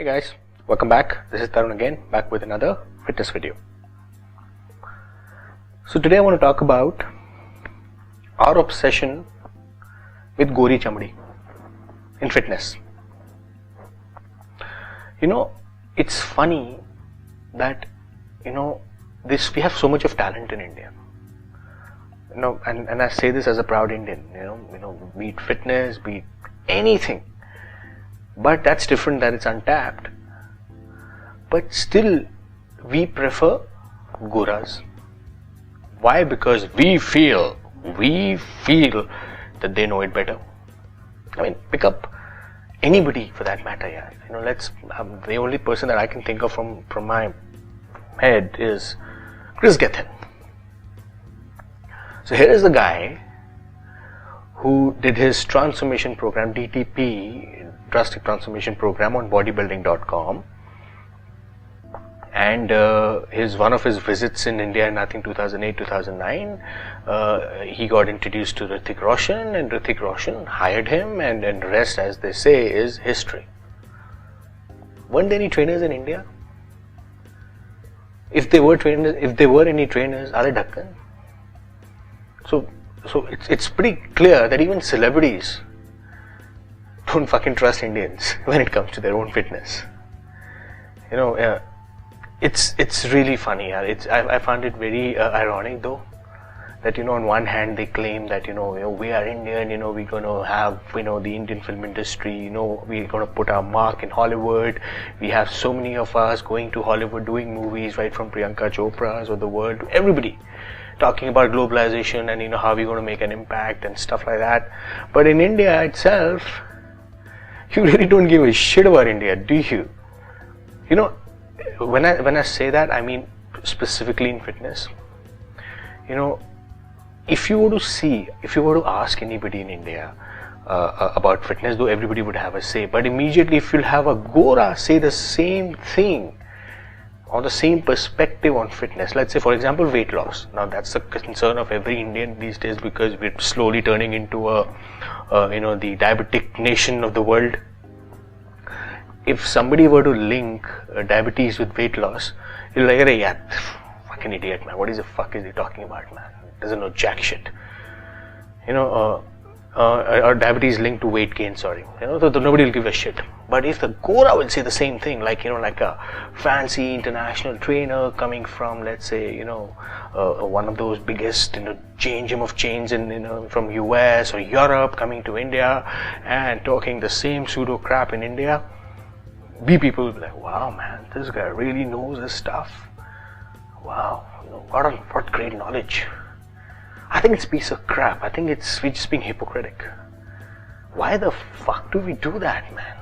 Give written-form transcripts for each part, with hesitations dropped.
Hey guys, welcome back. This is Tarun again, back with another fitness video. So today I want to talk about our obsession with Gori Chamdi in fitness. It's funny that we have so much of talent in India. And I say this as a proud Indian. Be it fitness, be it anything. But that's different, that it's untapped. But still, we prefer Goras. Why? Because we feel that they know it better. Pick up anybody for that matter. Yeah. The only person that I can think of from my head is Chris Gethin. So here is the guy who did his transformation program, DTP, drastic transformation program on bodybuilding.com, and one of his visits in India in I think 2008-2009, he got introduced to Hrithik Roshan, and Hrithik Roshan hired him, and rest, as they say, is history. Weren't there any trainers in India? If there were any trainers, are they Dakkan? So it's pretty clear that even celebrities don't fucking trust Indians when it comes to their own fitness. It's really funny. I found it very ironic though, that on one hand they claim that we are Indian, we're gonna have the Indian film industry, we're gonna put our mark in Hollywood. We have so many of us going to Hollywood doing movies, right from Priyanka Chopra's of the world, everybody talking about globalization and how we're going to make an impact and stuff like that. But in India itself, you really don't give a shit about India, do you? When I say that, I mean specifically in fitness. If you were to ask anybody in India about fitness, though everybody would have a say, but immediately if you'll have a Gora say the same thing or the same perspective on fitness, let's say for example weight loss. Now that's the concern of every Indian these days, because we're slowly turning into the diabetic nation of the world. If somebody were to link diabetes with weight loss, you're like, yeah, fucking idiot, man. What is the fuck is he talking about, man? Doesn't know jack shit. Or diabetes linked to weight gain, sorry. So nobody will give a shit. But if the Gora will say the same thing, like a fancy international trainer coming from, let's say, one of those biggest gym of chains in from US or Europe, coming to India and talking the same pseudo crap in India, people will be like, wow, man, this guy really knows his stuff. Wow, what great knowledge. I think it's a piece of crap. I think we're just being hypocritic. Why the fuck do we do that, man?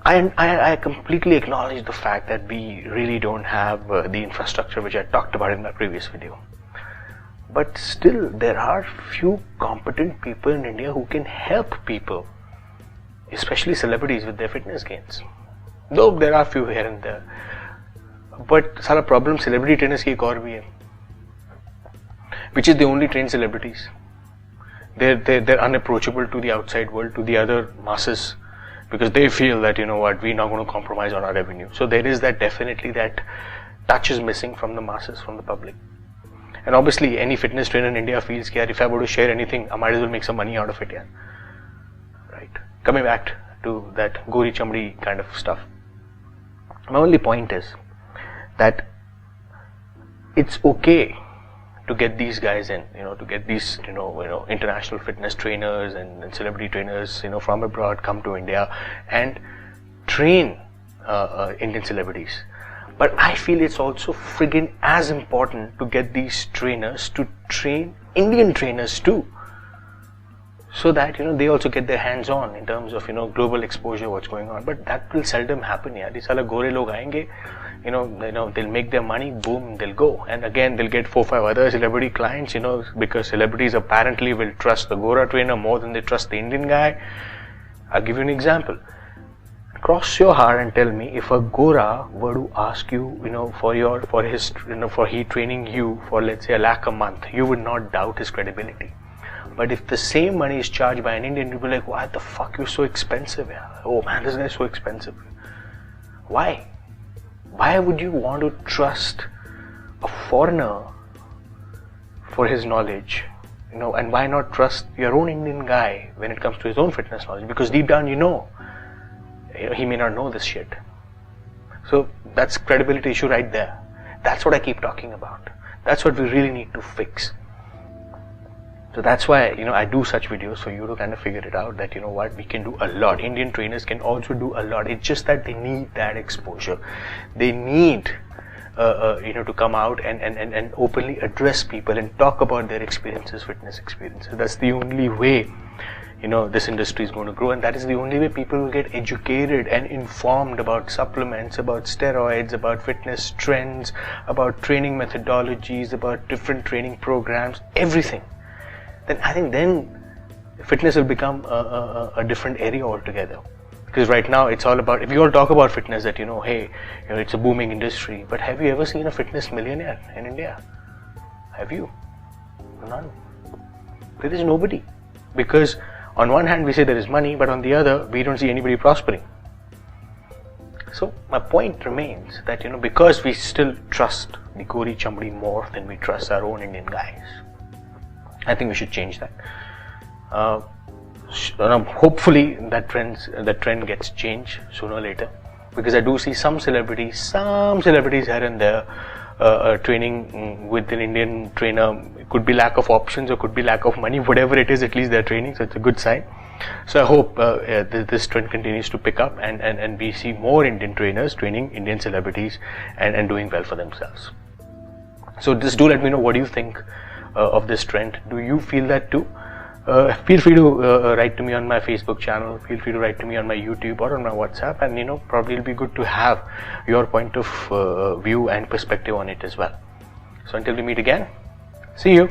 I completely acknowledge the fact that we really don't have the infrastructure which I talked about in my previous video. But still, there are few competent people in India who can help people, especially celebrities, with their fitness gains. Though there are few here and there. But सारा problem celebrity trainers की एक और भी है, which is they only train celebrities. They're unapproachable to the outside world, to the other masses, because they feel that we're not going to compromise on our revenue. So there is definitely that touch is missing from the masses, from the public. And obviously any fitness trainer in India feels that if I were to share anything, I might as well make some money out of it. Yeah, right. Coming back to that Gori Chamdi kind of stuff, my only point is that it's okay to get these guys in, to get these, international fitness trainers and celebrity trainers, from abroad come to India and train Indian celebrities. But I feel it's also friggin' as important to get these trainers to train Indian trainers too, so that they also get their hands on in terms of global exposure, what's going on. But that will seldom happen. Yeah, these all gore log aayenge, they'll make their money, boom, they'll go, and again they'll get 4-5 other celebrity clients, because celebrities apparently will trust the Gora trainer more than they trust the Indian guy. I'll give you an example. Cross your heart and tell me, if a Gora were to ask you, for he training you for, let's say, $1 lakh a month, you would not doubt his credibility. But if the same money is charged by an Indian, you'll be like, why the fuck you're so expensive? Yeah? Oh man, this guy's so expensive. Why? Why would you want to trust a foreigner for his knowledge? And why not trust your own Indian guy when it comes to his own fitness knowledge? Because deep down he may not know this shit. So that's credibility issue right there. That's what I keep talking about. That's what we really need to fix. So that's why, I do such videos for you to kind of figure it out that, we can do a lot. Indian trainers can also do a lot. It's just that they need that exposure. They need, to come out and openly address people and talk about their experiences, fitness experiences. That's the only way, this industry is going to grow, and that is the only way people will get educated and informed about supplements, about steroids, about fitness trends, about training methodologies, about different training programs, everything. Then I think fitness will become a different area altogether. Because right now it's all about, if you all talk about fitness, that hey, it's a booming industry, but have you ever seen a fitness millionaire in India? Have you? None. There is nobody. Because on one hand we say there is money, but on the other we don't see anybody prospering. So my point remains that because we still trust the Gori Chambadi more than we trust our own Indian guys, I think we should change that. Hopefully that trend gets changed sooner or later, because I do see some celebrities here and there training with an Indian trainer. It could be lack of options or could be lack of money, whatever it is, at least they're training, so it's a good sign. So I hope this trend continues to pick up and we see more Indian trainers training Indian celebrities and doing well for themselves. So just do let me know what do you think of this trend. Do you feel that too? Feel free to write to me on my Facebook channel, feel free to write to me on my YouTube or on my WhatsApp, and probably it'll be good to have your point of view and perspective on it as well. So until we meet again, see you.